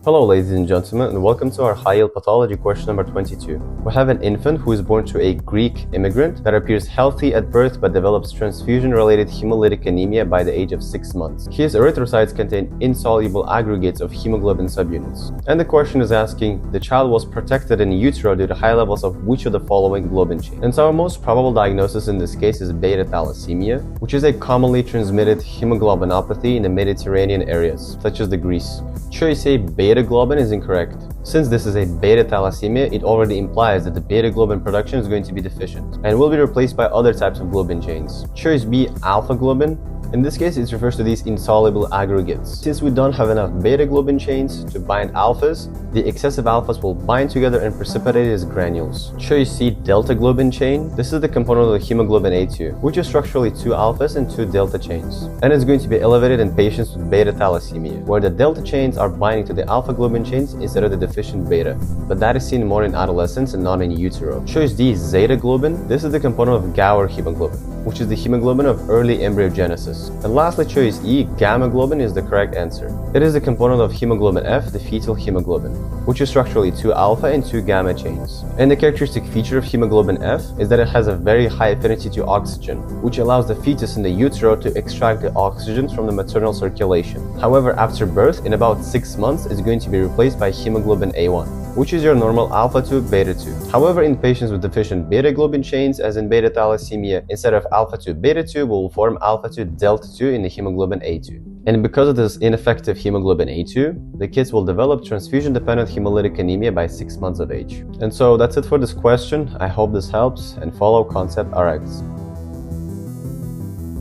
Hello ladies and gentlemen, and welcome to our high-yield pathology question number 22. We have an infant who is born to a Greek immigrant that appears healthy at birth but develops transfusion-related hemolytic anemia by the age of 6 months. His erythrocytes contain insoluble aggregates of hemoglobin subunits. And the question is asking, the child was protected in utero due to high levels of which of the following globin chain? And so our most probable diagnosis in this case is beta thalassemia, which is a commonly transmitted hemoglobinopathy in the Mediterranean areas, such as the Greece. Choice A, beta globin, is incorrect. Since this is a beta thalassemia, it already implies that the beta globin production is going to be deficient and will be replaced by other types of globin chains. Choice B, alpha globin. In this case, it refers to these insoluble aggregates. Since we don't have enough beta globin chains to bind alphas, the excessive alphas will bind together and precipitate as granules. Choice C, delta globin chain. This is the component of the hemoglobin A2, which is structurally 2 alphas and 2 delta chains. And it's going to be elevated in patients with beta thalassemia, where the delta chains are binding to the alpha globin chains instead of the deficient beta. But that is seen more in adolescence and not in utero. Choice D, zeta globin. This is the component of Gower hemoglobin, which is the hemoglobin of early embryogenesis. And lastly, choice E, gamma globin, is the correct answer. It is a component of hemoglobin F, the fetal hemoglobin, which is structurally 2 alpha and 2 gamma chains. And the characteristic feature of hemoglobin F is that it has a very high affinity to oxygen, which allows the fetus in the utero to extract the oxygen from the maternal circulation. However, after birth, in about 6 months, it's going to be replaced by hemoglobin A1, which is your normal alpha 2, beta 2. However, in patients with deficient beta globin chains, as in beta thalassemia, instead of alpha 2, beta 2, will form alpha 2, delta 2 in the hemoglobin A2. And because of this ineffective hemoglobin A2, the kids will develop transfusion-dependent hemolytic anemia by 6 months of age. And so that's it for this question. I hope this helps, and follow ConceptRx.